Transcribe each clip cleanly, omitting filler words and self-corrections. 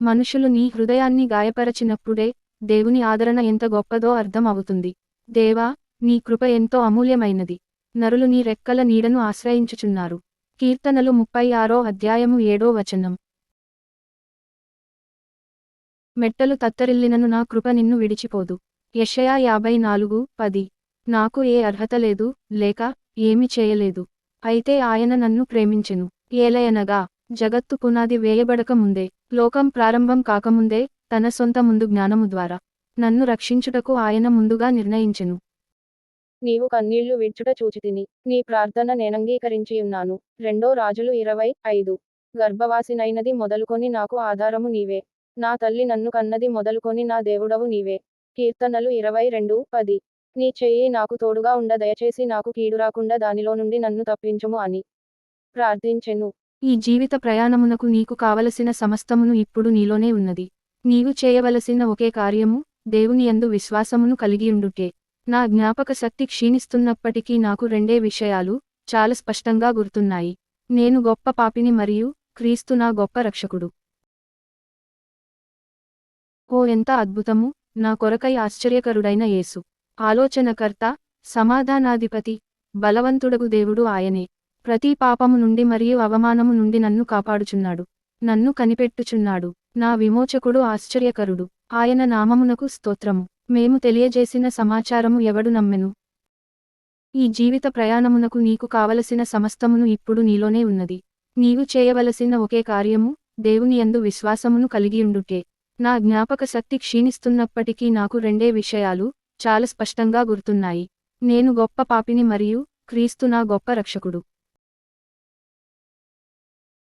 మనుషులు నీ హృదయాన్ని గాయపరచినప్పుడే దేవుని ఆదరణ ఎంత గొప్పదో అర్థం అవుతుంది. దేవా, నీ కృప ఎంతో అమూల్యమైనది. నరులు నీ రెక్కల నీడను ఆశ్రయించుచున్నారు. కీర్తనలు 36:7 మెట్టలు తత్తరిల్లినను నా కృప నిన్ను విడిచిపోదు. యెషయా 54:10. నాకు ఏ అర్హత లేదు, లేక ఏమి చేయలేదు. అయితే ఆయన నన్ను ప్రేమించెను. ఏలయనగా జగత్తు పునాది వేయబడక ముందే, లోకం ప్రారంభం కాకముందే, తన సొంత ముందు జ్ఞానము ద్వారా నన్ను రక్షించుటకు ఆయన ముందుగా నిర్ణయించెను. నీవు కన్నీళ్లు విడ్చుట చూచితిని, నీ ప్రార్థన నేనంగీకరించియున్నాను. 2 రాజులు 20:5. గర్భవాసినైనది మొదలుకొని నాకు ఆధారము నీవే. నా తల్లి నన్ను కన్నది మొదలుకొని నా దేవుడవు నీవే. కీర్తనలు 22:10. నీ చెయ్యి నాకు తోడుగా ఉండ దయచేసి నాకు కీడు రాకుండా దానిలో నుండి నన్ను తప్పించుము అని ప్రార్థించెను. ఈ జీవిత ప్రయాణమునకు నీకు కావలసిన సమస్తమును ఇప్పుడు నీలోనే ఉన్నది. నీవు చేయవలసిన ఒకే కార్యము, దేవుని యందు విశ్వాసమును కలిగియుండుటే. నా జ్ఞాపక శక్తి క్షీణిస్తున్నప్పటికీ నాకు రెండే విషయాలు చాలా స్పష్టంగా గుర్తున్నాయి. నేను గొప్ప పాపిని మరియు క్రీస్తు నా గొప్ప రక్షకుడు. ఓ ఎంత అద్భుతము! నా కొరకై ఆశ్చర్యకరుడైన యేసు. ఆలోచనకర్త, సమాధానాధిపతి, బలవంతుడగు దేవుడు ఆయనే. ప్రతి పాపము నుండి మరియు అవమానము నుండి నన్ను కాపాడుచున్నాడు. నన్ను కనిపెట్టుచున్నాడు. నా విమోచకుడు ఆశ్చర్యకరుడు. ఆయన నామమునకు స్తోత్రము. మేము తెలియజేసిన సమాచారము ఎవడు నమ్మెను? ఈ జీవిత ప్రయాణమునకు నీకు కావలసిన సమస్తమును ఇప్పుడు నీలోనే ఉన్నది. నీవు చేయవలసిన ఒకే కార్యము, దేవుని యందు విశ్వాసమును కలిగియుండుటే. నా జ్ఞాపక శక్తి క్షీణిస్తున్నప్పటికీ నాకు రెండే విషయాలు చాలా స్పష్టంగా గుర్తున్నాయి. నేను గొప్ప పాపిని మరియు క్రీస్తు నా గొప్ప రక్షకుడు.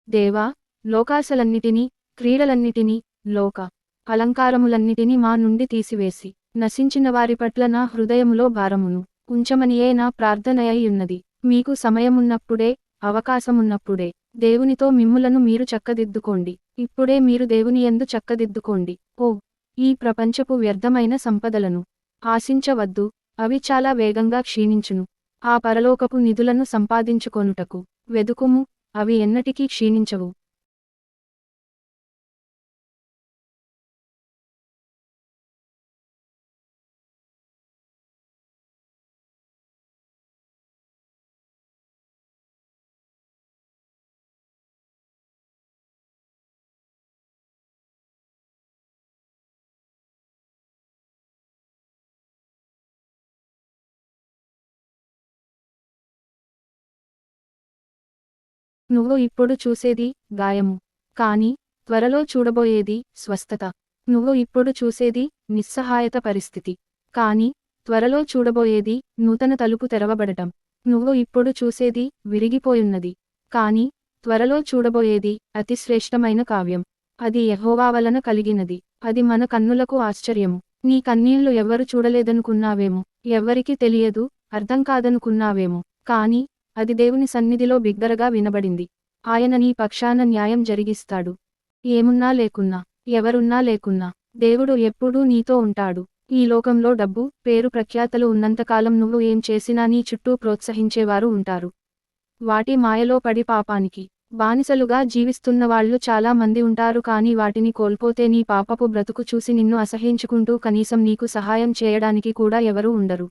దేవా, లోకాశలన్నిటినీ, క్రీడలన్నిటినీ, లోక అలంకారములన్నిటినీ మా నుండి తీసివేసి, నశించిన వారి పట్ల నా హృదయములో భారమును ఉంచమనియే నా ప్రార్థనయై ఉన్నది. మీకు సమయమున్నప్పుడే, అవకాశమున్నప్పుడే దేవునితో మిమ్ములను మీరు చక్కదిద్దుకోండి. ఇప్పుడే మీరు దేవుని యందు చక్కదిద్దుకోండి. ఓ, ఈ ప్రపంచపు వ్యర్థమైన సంపదలను ఆశించవద్దు, అవి చాలా వేగంగా క్షీణించును. ఆ పరలోకపు నిధులను సంపాదించుకొనుటకు వెదుకుము, అవి ఎన్నటికీ క్షీణించవు. నువ్వు ఇప్పుడు చూసేది గాయము, కానీ త్వరలో చూడబోయేది స్వస్థత. నువ్వు ఇప్పుడు చూసేది నిస్సహాయత పరిస్థితి, కానీ త్వరలో చూడబోయేది నూతన తలుపు తెరవబడటం. నువ్వు ఇప్పుడు చూసేది విరిగిపోయున్నది, కానీ త్వరలో చూడబోయేది అతిశ్రేష్టమైన కావ్యం. అది యెహోవా వలన కలిగినది. అది మన కన్నులకు ఆశ్చర్యము. నీ కన్నీళ్లు ఎవ్వరు చూడలేదనుకున్నావేమో, ఎవ్వరికి తెలియదు, అర్థం కాదనుకున్నావేమో, కానీ అది దేవుని సన్నిధిలో బిగ్గరగా వినబడింది. ఆయన నీ పక్షాన న్యాయం జరిగిస్తాడు. ఏమున్నా లేకున్నా, ఎవరున్నా లేకున్నా, దేవుడు ఎప్పుడూ నీతో ఉంటాడు. ఈ లోకంలో డబ్బు, పేరు ప్రఖ్యాతలు ఉన్నంతకాలం నువ్వు ఏం చేసినా నీ చుట్టూ ప్రోత్సహించేవారు ఉంటారు. వాటి మాయలో పడి పాపానికి బానిసలుగా జీవిస్తున్నవాళ్లు చాలా మంది ఉంటారు. కానీ వాటిని కోల్పోతే నీ పాపపు బ్రతుకు చూసి నిన్ను అసహ్యించుకుంటూ కనీసం నీకు సహాయం చేయడానికి కూడా ఎవరూ ఉండరు.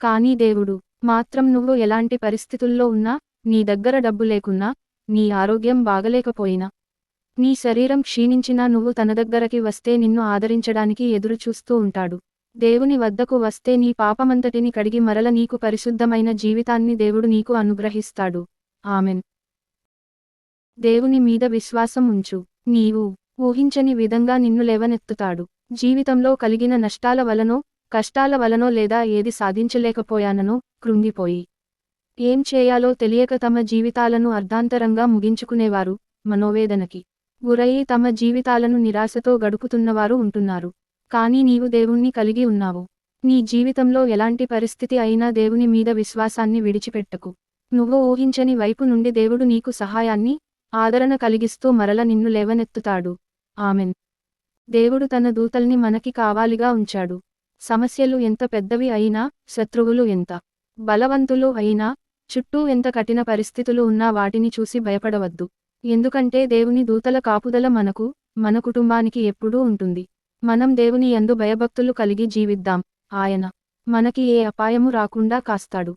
కానీ దేవుడు మాత్రం నువ్వు ఎలాంటి పరిస్థితుల్లో ఉన్నా, నీ దగ్గర డబ్బు లేకున్నా, నీ ఆరోగ్యం బాగలేకపోయినా, నీ శరీరం క్షీణించినా నువ్వు తన దగ్గరకి వస్తే నిన్ను ఆదరించడానికి ఎదురు చూస్తూ ఉంటాడు. దేవుని వద్దకు వస్తే నీ పాపమంతటిని కడిగి మరల నీకు పరిశుద్ధమైన జీవితాన్ని దేవుడు నీకు అనుగ్రహిస్తాడు. ఆమెన్. దేవుని మీద విశ్వాసం ఉంచు. నీవు ఊహించని విధంగా నిన్ను లేవనెత్తుతాడు. జీవితంలో కలిగిన నష్టాల వలనో, కష్టాల వలనో లేదా ఏది సాధించలేకపోయాననో కృంగిపోయి ఏం చేయాలో తెలియక తమ జీవితాలను అర్ధాంతరంగా ముగించుకునేవారు మనోవేదనకి గురయి తమ జీవితాలను నిరాశతో గడుపుతున్నవారు ఉంటున్నారు. కానీ నీవు దేవుణ్ణి కలిగి ఉన్నావు. నీ జీవితంలో ఎలాంటి పరిస్థితి అయినా దేవుని మీద విశ్వాసాన్ని విడిచిపెట్టకు. నువ్వు ఊహించని వైపు నుండి దేవుడు నీకు సహాయాన్ని, ఆదరణ కలిగిస్తూ మరల నిన్ను లేవనెత్తుతాడు. ఆమెన్. దేవుడు తన దూతల్ని మనకి కావాలిగా ఉంచాడు. సమస్యలు ఎంత పెద్దవి అయినా, శత్రువులు ఎంత బలవంతులు అయినా, చుట్టూ ఎంత కఠిన పరిస్థితులు ఉన్నా వాటిని చూసి భయపడవద్దు. ఎందుకంటే దేవుని దూతల కాపుదల మనకు మన కుటుంబానికి ఎప్పుడూ ఉంటుంది. మనం దేవుని యందు భయభక్తులు కలిగి జీవిద్దాం. ఆయన మనకి ఏ అపాయము రాకుండా కాస్తాడు.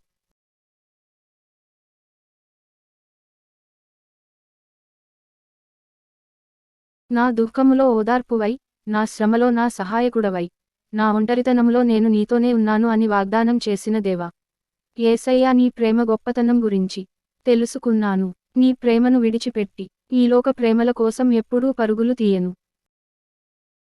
నా దుఃఖములో ఓదార్పువై, నా శ్రమలో నా సహాయకుడవై, నా ఒంటరితనంలో నేను నీతోనే ఉన్నాను అని వాగ్దానం చేసిన దేవా, యేసయ్యా, నీ ప్రేమ గొప్పతనం గురించి తెలుసుకున్నాను. నీ ప్రేమను విడిచిపెట్టి ఈ లోక ప్రేమల కోసం ఎప్పుడూ పరుగులు తీయను.